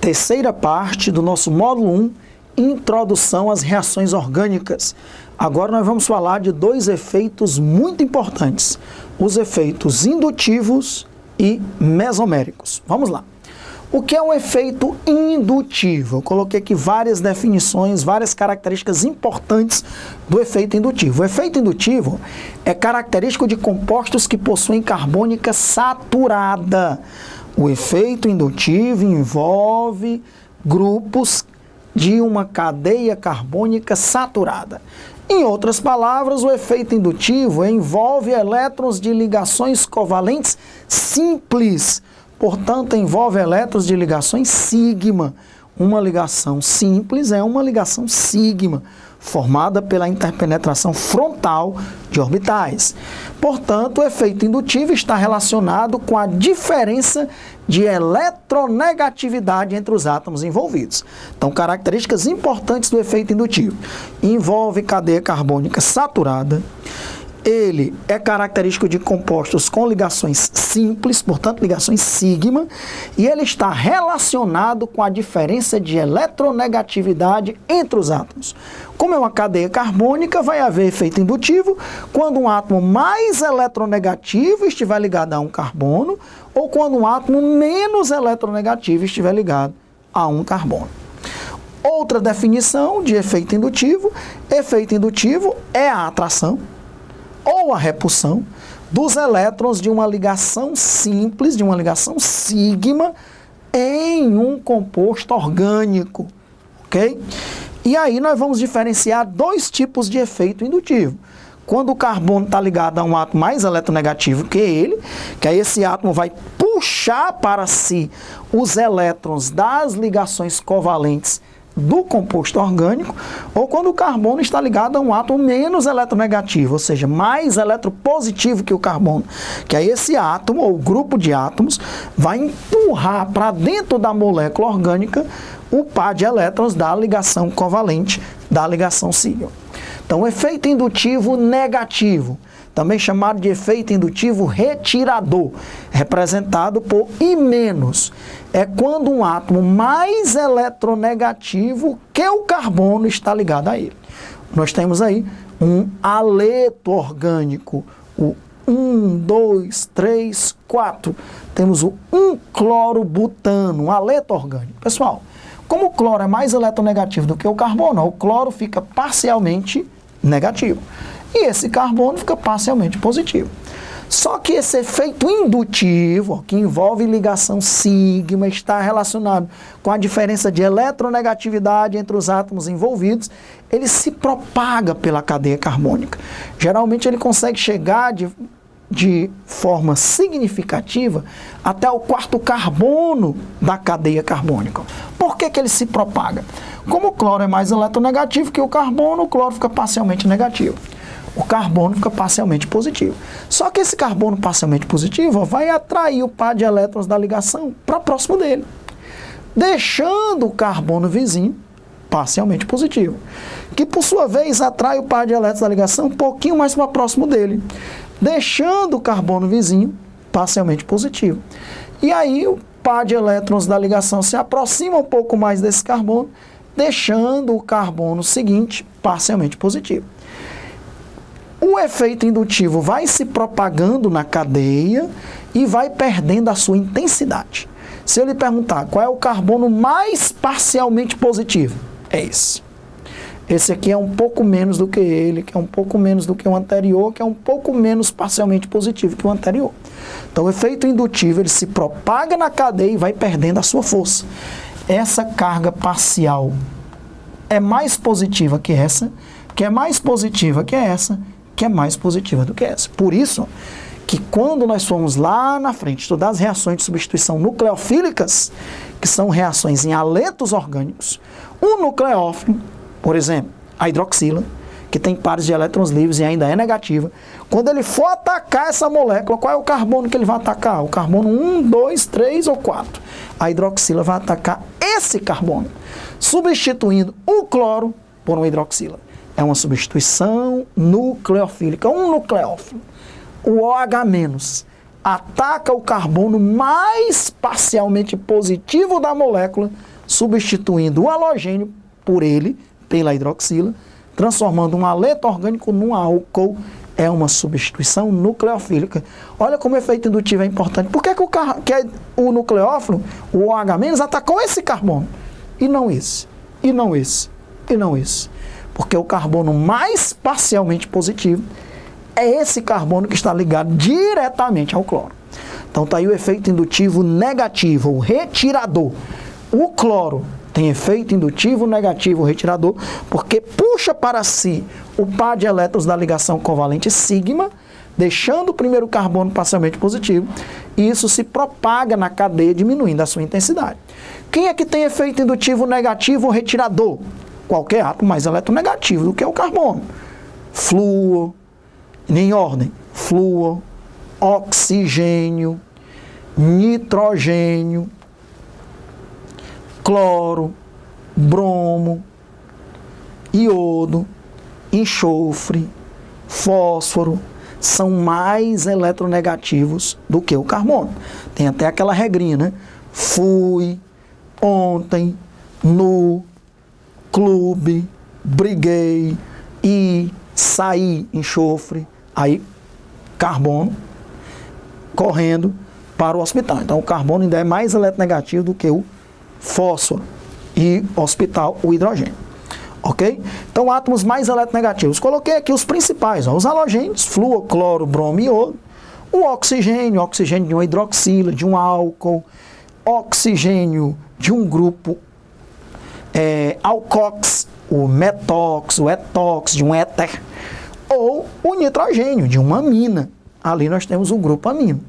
terceira parte do nosso módulo 1, Introdução às Reações Orgânicas. Agora nós vamos falar de dois efeitos muito importantes, os efeitos indutivos e mesoméricos. Vamos lá. O que é um efeito indutivo? Eu coloquei aqui várias definições, várias características importantes do efeito indutivo. O efeito indutivo é característico de compostos que possuem carbônica saturada. O efeito indutivo envolve grupos de uma cadeia carbônica saturada. Em outras palavras, o efeito indutivo envolve elétrons de ligações covalentes simples. Portanto, envolve elétrons de ligações sigma. Uma ligação simples é uma ligação sigma, formada pela interpenetração frontal de orbitais. Portanto, o efeito indutivo está relacionado com a diferença de eletronegatividade entre os átomos envolvidos. Então, características importantes do efeito indutivo. Envolve cadeia carbônica saturada. Ele é característico de compostos com ligações simples, portanto, ligações sigma, e ele está relacionado com a diferença de eletronegatividade entre os átomos. Como é uma cadeia carbônica, vai haver efeito indutivo quando um átomo mais eletronegativo estiver ligado a um carbono, ou quando um átomo menos eletronegativo estiver ligado a um carbono. Outra definição de efeito indutivo é a atração ou a repulsão dos elétrons de uma ligação simples, de uma ligação sigma, em um composto orgânico, ok? E aí nós vamos diferenciar dois tipos de efeito indutivo. Quando o carbono está ligado a um átomo mais eletronegativo que ele, que aí esse átomo vai puxar para si os elétrons das ligações covalentes do composto orgânico, ou quando o carbono está ligado a um átomo menos eletronegativo, ou seja, mais eletropositivo que o carbono, que aí esse átomo, ou grupo de átomos, vai empurrar para dentro da molécula orgânica o par de elétrons da ligação covalente, da ligação sigma. Então, o efeito indutivo negativo, também chamado de efeito indutivo retirador, representado por I-, é quando um átomo mais eletronegativo que o carbono está ligado a ele. Nós temos aí um aleto orgânico, o 1, 2, 3, 4. Temos o 1-clorobutano, um aleto orgânico. Pessoal, como o cloro é mais eletronegativo do que o carbono, o cloro fica parcialmente negativo. E esse carbono fica parcialmente positivo. Só que esse efeito indutivo, que envolve ligação sigma, está relacionado com a diferença de eletronegatividade entre os átomos envolvidos, ele se propaga pela cadeia carbônica. Geralmente ele consegue chegar de forma significativa até o quarto carbono da cadeia carbônica. Por que ele se propaga? Como o cloro é mais eletronegativo que o carbono, o cloro fica parcialmente negativo. O carbono fica parcialmente positivo. Só que esse carbono parcialmente positivo vai atrair o par de elétrons da ligação para próximo dele, deixando o carbono vizinho parcialmente positivo, que por sua vez atrai o par de elétrons da ligação um pouquinho mais para próximo dele, deixando o carbono vizinho parcialmente positivo. E aí o par de elétrons da ligação se aproxima um pouco mais desse carbono, deixando o carbono seguinte parcialmente positivo. O efeito indutivo vai se propagando na cadeia e vai perdendo a sua intensidade. Se eu lhe perguntar qual é o carbono mais parcialmente positivo, é esse. Esse aqui é um pouco menos do que ele, que é um pouco menos do que o anterior, que é um pouco menos parcialmente positivo que o anterior. Então, o efeito indutivo, ele se propaga na cadeia e vai perdendo a sua força. Essa carga parcial é mais positiva que essa, que é mais positiva que essa, que é mais positiva do que essa. Por isso que quando nós formos lá na frente estudar as reações de substituição nucleofílicas, que são reações em aletos orgânicos, um nucleófilo, por exemplo, a hidroxila, que tem pares de elétrons livres e ainda é negativa, quando ele for atacar essa molécula, qual é o carbono que ele vai atacar? O carbono 1, 2, 3 ou 4. A hidroxila vai atacar esse carbono, substituindo o cloro por uma hidroxila. É uma substituição nucleofílica, um nucleófilo. O OH- ataca o carbono mais parcialmente positivo da molécula substituindo o halogênio por ele, pela hidroxila, transformando um aleto orgânico num álcool, é uma substituição nucleofílica. Olha como o efeito indutivo é importante. Por que o nucleófilo, o OH-, atacou esse carbono? E não esse, e não esse, e não esse. Porque o carbono mais parcialmente positivo é esse carbono que está ligado diretamente ao cloro. Então está aí o efeito indutivo negativo, o retirador. O cloro tem efeito indutivo negativo retirador, porque puxa para si o par de elétrons da ligação covalente sigma, deixando o primeiro carbono parcialmente positivo, e isso se propaga na cadeia, diminuindo a sua intensidade. Quem é que tem efeito indutivo negativo retirador? Qualquer átomo mais eletronegativo do que o carbono. Flúor, em ordem, flúor, oxigênio, nitrogênio, cloro, bromo, iodo, enxofre, fósforo, são mais eletronegativos do que o carbono. Tem até aquela regrinha, né? Fui, ontem, no, clube, briguei, e saí, enxofre, aí carbono, correndo para o hospital. Então o carbono ainda é mais eletronegativo do que o fósforo e hospital, o hidrogênio. Ok? Então, átomos mais eletronegativos. Coloquei aqui os principais, ó, os halogênios, flúor, cloro, bromo e iodo. O oxigênio, oxigênio de uma hidroxila, de um álcool. Oxigênio de um grupo alcox, o metóx, o etóx, de um éter. Ou o nitrogênio, de uma amina. Ali nós temos o grupo amino.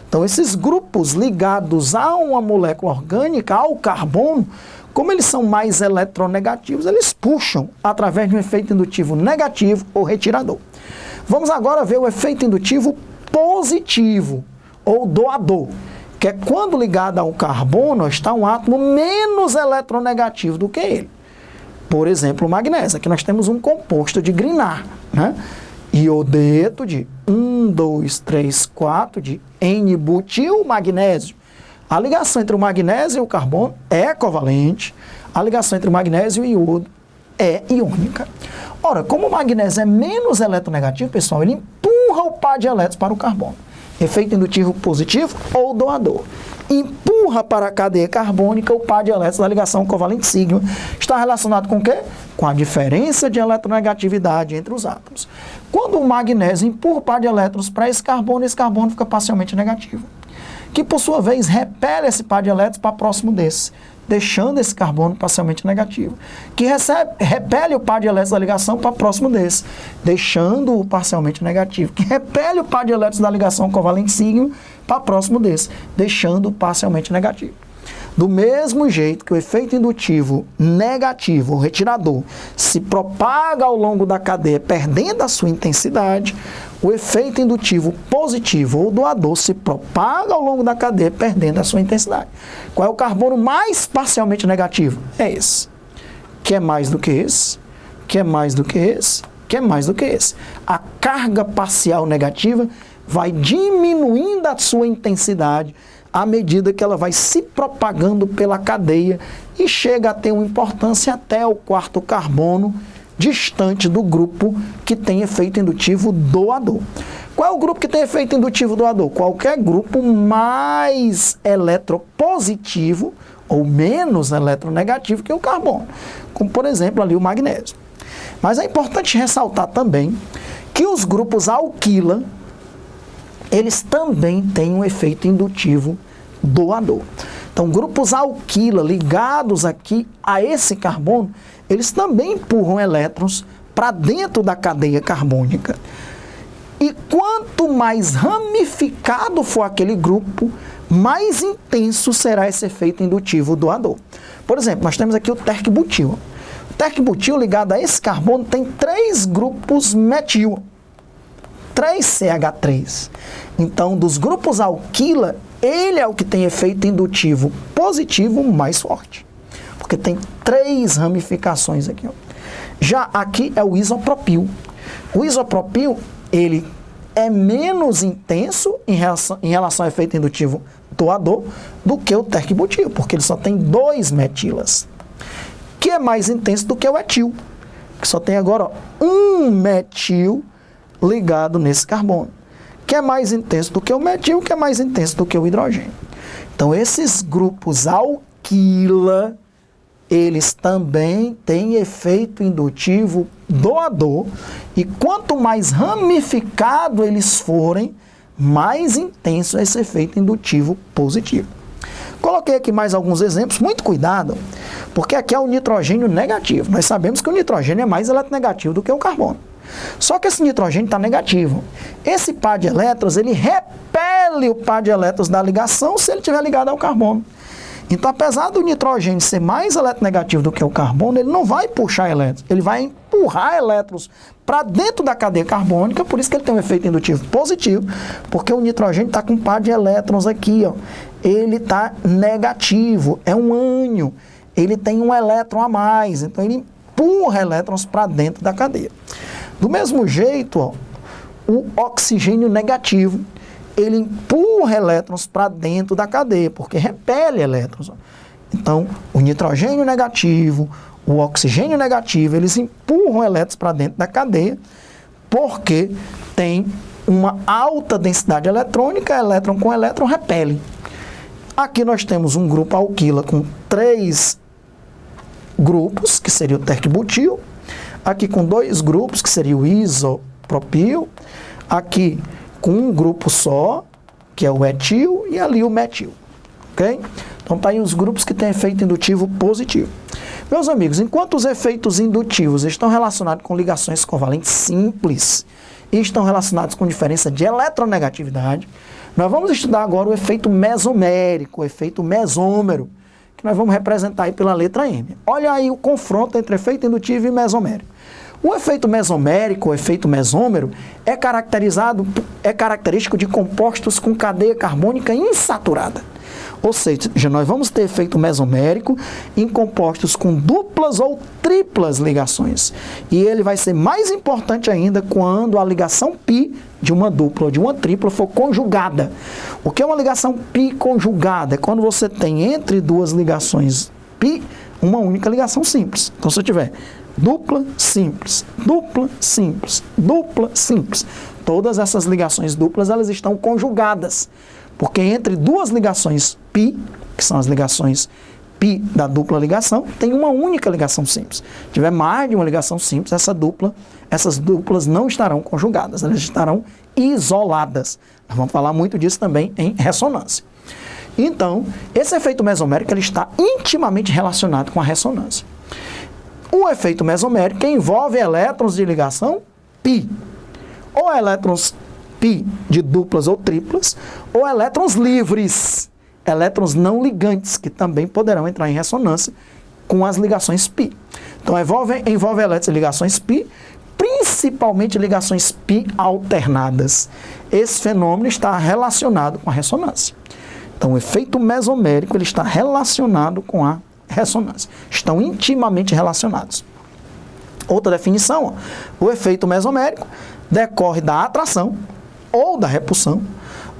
Então, esses grupos ligados a uma molécula orgânica, ao carbono, como eles são mais eletronegativos, eles puxam através de um efeito indutivo negativo ou retirador. Vamos agora ver o efeito indutivo positivo, ou doador, que é quando ligado a um carbono está um átomo menos eletronegativo do que ele. Por exemplo, o magnésio. Aqui nós temos um composto de Grignard, né? Iodeto de 1, 2, 3, 4 de N-butil magnésio. A ligação entre o magnésio e o carbono é covalente. A ligação entre o magnésio e o iodo é iônica. Ora, como o magnésio é menos eletronegativo, pessoal, ele empurra o par de elétrons para o carbono. Efeito indutivo positivo ou doador. Empurra para a cadeia carbônica o par de elétrons da ligação covalente sigma. Está relacionado com o quê? Com a diferença de eletronegatividade entre os átomos. Quando o magnésio empurra o par de elétrons para esse carbono fica parcialmente negativo, que por sua vez repele esse par de elétrons para próximo desse, deixando esse carbono parcialmente negativo, que repele o par de elétrons da ligação para próximo desse, deixando-o parcialmente negativo, que repele o par de elétrons da ligação covalente sigma para próximo desse, deixando-o parcialmente negativo. Do mesmo jeito que o efeito indutivo negativo, ou retirador, se propaga ao longo da cadeia, perdendo a sua intensidade, o efeito indutivo positivo ou doador se propaga ao longo da cadeia, perdendo a sua intensidade. Qual é o carbono mais parcialmente negativo? É esse. Que é mais do que esse, que é mais do que esse, que é mais do que esse. A carga parcial negativa vai diminuindo a sua intensidade à medida que ela vai se propagando pela cadeia e chega a ter uma importância até o quarto carbono, distante do grupo que tem efeito indutivo doador. Qual é o grupo que tem efeito indutivo doador? Qualquer grupo mais eletropositivo ou menos eletronegativo que o carbono, como por exemplo ali o magnésio. Mas é importante ressaltar também que os grupos alquila, eles também têm um efeito indutivo doador. Então, grupos alquila ligados aqui a esse carbono, eles também empurram elétrons para dentro da cadeia carbônica. E quanto mais ramificado for aquele grupo, mais intenso será esse efeito indutivo doador. Por exemplo, nós temos aqui o terc-butil. O terc-butil ligado a esse carbono tem 3 grupos metil, 3CH3. Então, dos grupos alquila, ele é o que tem efeito indutivo positivo mais forte, porque tem 3 ramificações aqui. Ó. Já aqui é o isopropil. O isopropil, ele é menos intenso em relação ao efeito indutivo doador do que o terc-butil, porque ele só tem 2 metilas, que é mais intenso do que o etil, que só tem agora 1 metil ligado nesse carbono, que é mais intenso do que o metil, que é mais intenso do que o hidrogênio. Então, esses grupos alquila, eles também têm efeito indutivo doador, e quanto mais ramificado eles forem, mais intenso é esse efeito indutivo positivo. Coloquei aqui mais alguns exemplos, muito cuidado, porque aqui é o nitrogênio negativo. Nós sabemos que o nitrogênio é mais eletronegativo do que o carbono. Só que esse nitrogênio está negativo. Esse par de elétrons, ele repele o par de elétrons da ligação se ele estiver ligado ao carbono. Então, apesar do nitrogênio ser mais eletronegativo do que o carbono, ele não vai puxar elétrons, ele vai empurrar elétrons para dentro da cadeia carbônica, por isso que ele tem um efeito indutivo positivo, porque o nitrogênio está com um par de elétrons aqui, ó. Ele está negativo, é um ânion, ele tem um elétron a mais, então ele empurra elétrons para dentro da cadeia. Do mesmo jeito, ó, o oxigênio negativo, ele empurra elétrons para dentro da cadeia, porque repele elétrons. Então, o nitrogênio negativo, o oxigênio negativo, eles empurram elétrons para dentro da cadeia, porque tem uma alta densidade eletrônica, elétron com elétron repele. Aqui nós temos um grupo alquila com 3 grupos, que seria o terc-butil, aqui com 2 grupos, que seria o isopropil, aqui com um grupo só, que é o etil, e ali o metil. Ok? Então, tá aí os grupos que têm efeito indutivo positivo. Meus amigos, enquanto os efeitos indutivos estão relacionados com ligações covalentes simples e estão relacionados com diferença de eletronegatividade, nós vamos estudar agora o efeito mesomérico, o efeito mesômero, que nós vamos representar aí pela letra M. Olha aí o confronto entre efeito indutivo e mesomérico. O efeito mesomérico, o efeito mesômero, é característico de compostos com cadeia carbônica insaturada. Ou seja, nós vamos ter efeito mesomérico em compostos com duplas ou triplas ligações. E ele vai ser mais importante ainda quando a ligação π de uma dupla ou de uma tripla for conjugada. O que é uma ligação π conjugada? É quando você tem entre 2 ligações π uma única ligação simples. Então, se eu tiver dupla, simples, dupla, simples, dupla, simples, todas essas ligações duplas, elas estão conjugadas. Porque entre 2 ligações π, que são as ligações π da dupla ligação, tem uma única ligação simples. Se tiver mais de uma ligação simples, essas duplas não estarão conjugadas, elas estarão isoladas. Nós vamos falar muito disso também em ressonância. Então, esse efeito mesomérico ele está intimamente relacionado com a ressonância. O efeito mesomérico envolve elétrons de ligação π, ou elétrons π de duplas ou triplas, ou elétrons livres, elétrons não ligantes, que também poderão entrar em ressonância com as ligações π. Então, envolve elétrons de ligações π, principalmente ligações π alternadas. Esse fenômeno está relacionado com a ressonância. Então, o efeito mesomérico ele está relacionado com a ressonância. Estão intimamente relacionados. Outra definição, ó, o efeito mesomérico decorre da atração ou da repulsão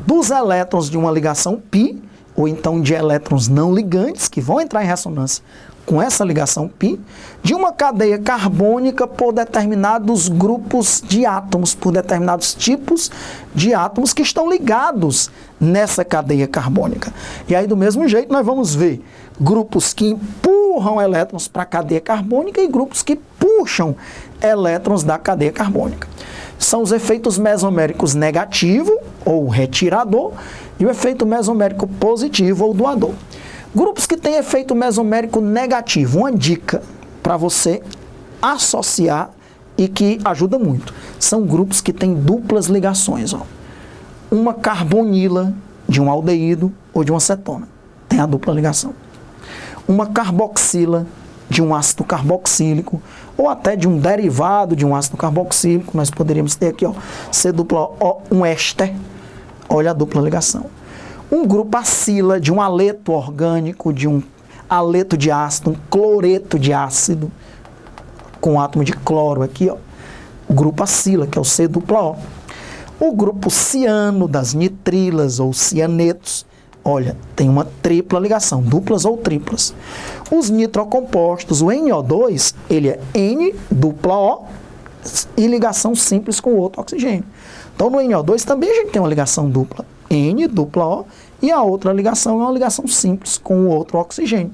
dos elétrons de uma ligação π, ou então de elétrons não ligantes, que vão entrar em ressonância com essa ligação π, de uma cadeia carbônica por determinados grupos de átomos, por determinados tipos de átomos que estão ligados nessa cadeia carbônica. E aí, do mesmo jeito, nós vamos ver grupos que empurram elétrons para a cadeia carbônica e grupos que puxam elétrons da cadeia carbônica. São os efeitos mesoméricos negativo, ou retirador, e o efeito mesomérico positivo, ou doador. Grupos que têm efeito mesomérico negativo, uma dica para você associar e que ajuda muito. São grupos que têm duplas ligações. Ó. Uma carbonila de um aldeído ou de uma cetona, tem a dupla ligação. Uma carboxila de um ácido carboxílico, ou até de um derivado de um ácido carboxílico, nós poderíamos ter aqui, ó, C dupla O, um éster, olha a dupla ligação. Um grupo acila de um aleto orgânico, de um aleto de ácido, um cloreto de ácido, com átomo de cloro aqui, ó. O grupo acila, que é o C dupla O. O grupo ciano das nitrilas ou cianetos, Olha, tem uma tripla ligação, duplas ou triplas. Os nitrocompostos, o NO2, ele é N dupla O e ligação simples com outro oxigênio. Então, no NO2 também a gente tem uma ligação dupla, N dupla O, e a outra ligação é uma ligação simples com o outro oxigênio.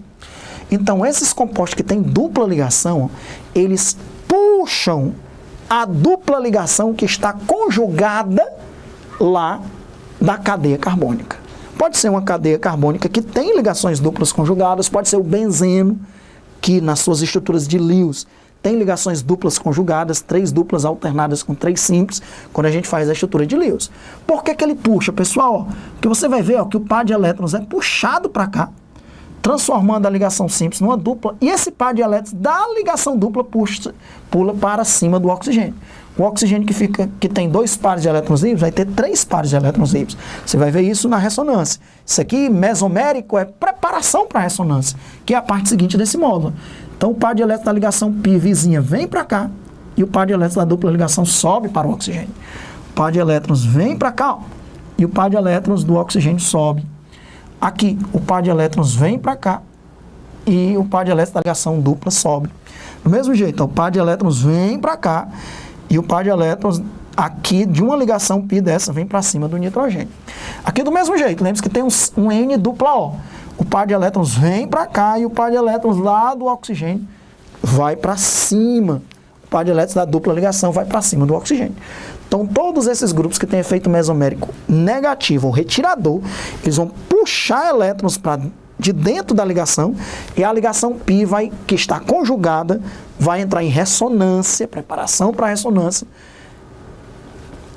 Então, esses compostos que têm dupla ligação, eles puxam a dupla ligação que está conjugada lá da cadeia carbônica. Pode ser uma cadeia carbônica que tem ligações duplas conjugadas, pode ser o benzeno, que nas suas estruturas de Lewis tem ligações duplas conjugadas, 3 duplas alternadas com 3 simples, quando a gente faz a estrutura de Lewis. Por que ele puxa, pessoal? Porque você vai ver que o par de elétrons é puxado para cá, transformando a ligação simples numa dupla, e esse par de elétrons da ligação dupla pula para cima do oxigênio. O oxigênio que tem 2 pares de elétrons livres vai ter 3 pares de elétrons livres. Você vai ver isso na ressonância. Isso aqui, mesomérico, é preparação para a ressonância, que é a parte seguinte desse módulo. Então, o par de elétrons da ligação π vizinha vem para cá, e o par de elétrons da dupla ligação sobe para o oxigênio. O par de elétrons vem para cá, e o par de elétrons do oxigênio sobe. Aqui, o par de elétrons vem para cá, e o par de elétrons da ligação dupla sobe. Do mesmo jeito, o par de elétrons vem para cá, e o par de elétrons aqui de uma ligação π dessa vem para cima do nitrogênio. Aqui do mesmo jeito, lembre-se que tem um N dupla O. O par de elétrons vem para cá e o par de elétrons lá do oxigênio vai para cima. O par de elétrons da dupla ligação vai para cima do oxigênio. Então, todos esses grupos que têm efeito mesomérico negativo ou retirador, eles vão puxar elétrons para de dentro da ligação, e a ligação π que está conjugada vai entrar em ressonância, preparação para a ressonância,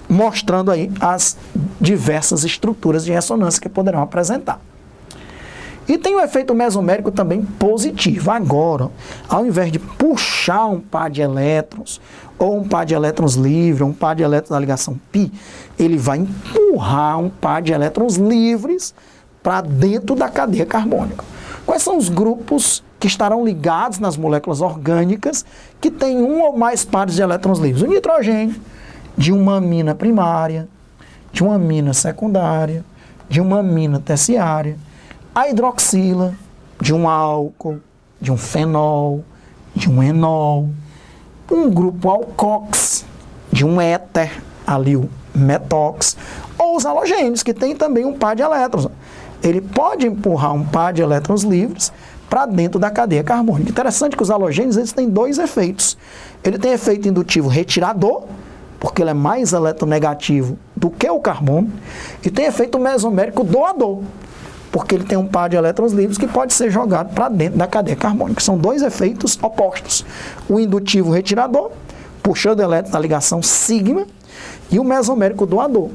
mostrando aí as diversas estruturas de ressonância que poderão apresentar. E tem o efeito mesomérico também positivo. Agora, ao invés de puxar um par de elétrons, ou um par de elétrons livre, ou um par de elétrons da ligação π, ele vai empurrar um par de elétrons livres para dentro da cadeia carbônica. Quais são os grupos que estarão ligados nas moléculas orgânicas que têm um ou mais pares de elétrons livres? O nitrogênio, de uma amina primária, de uma amina secundária, de uma amina terciária, a hidroxila, de um álcool, de um fenol, de um enol, um grupo alcox, de um éter, ali o metox, ou os halogênios, que tem também um par de elétrons. Ele pode empurrar um par de elétrons livres para dentro da cadeia carbônica. Interessante que os halogênios eles têm 2 efeitos. Ele tem efeito indutivo retirador, porque ele é mais eletronegativo do que o carbono, e tem efeito mesomérico doador, porque ele tem um par de elétrons livres que pode ser jogado para dentro da cadeia carbônica. São 2 efeitos opostos. O indutivo retirador, puxando elétrons da ligação sigma, e o mesomérico doador,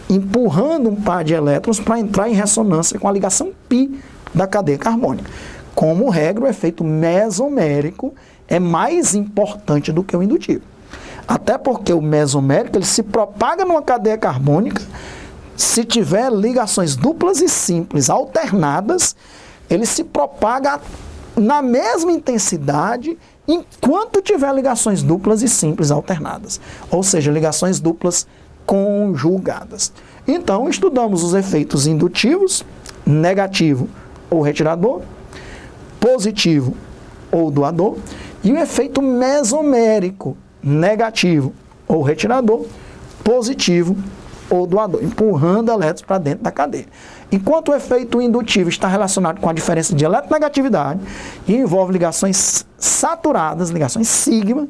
empurrando um par de elétrons para entrar em ressonância com a ligação π da cadeia carbônica. Como regra, o efeito mesomérico é mais importante do que o indutivo. Até porque o mesomérico ele se propaga numa cadeia carbônica. Se tiver ligações duplas e simples alternadas, ele se propaga na mesma intensidade enquanto tiver ligações duplas e simples alternadas. Ou seja, ligações duplas conjugadas. Então, estudamos os efeitos indutivos, negativo ou retirador, positivo ou doador, e o efeito mesomérico, negativo ou retirador, positivo ou doador, empurrando elétrons para dentro da cadeia. Enquanto o efeito indutivo está relacionado com a diferença de eletronegatividade e envolve ligações saturadas, ligações sigma,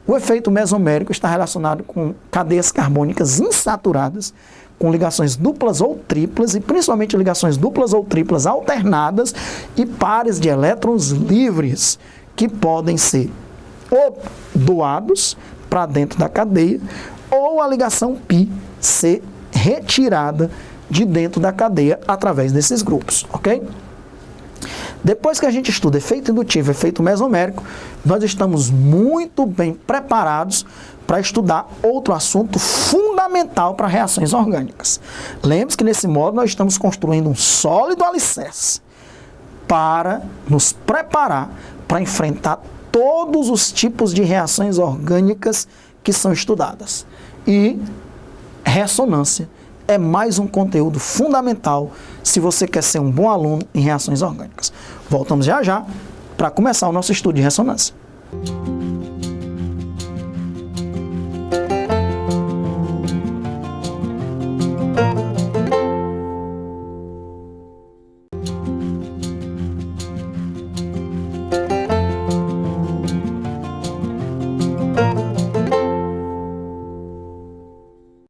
o efeito mesomérico está relacionado com cadeias carbônicas insaturadas, com ligações duplas ou triplas, e principalmente ligações duplas ou triplas alternadas e pares de elétrons livres, que podem ser ou doados para dentro da cadeia, ou a ligação π ser retirada de dentro da cadeia através desses grupos, ok? Depois que a gente estuda efeito indutivo e efeito mesomérico, nós estamos muito bem preparados para estudar outro assunto fundamental para reações orgânicas. Lembre-se que nesse módulo nós estamos construindo um sólido alicerce para nos preparar para enfrentar todos os tipos de reações orgânicas que são estudadas. E ressonância é mais um conteúdo fundamental se você quer ser um bom aluno em reações orgânicas. Voltamos já já para começar o nosso estudo de ressonância.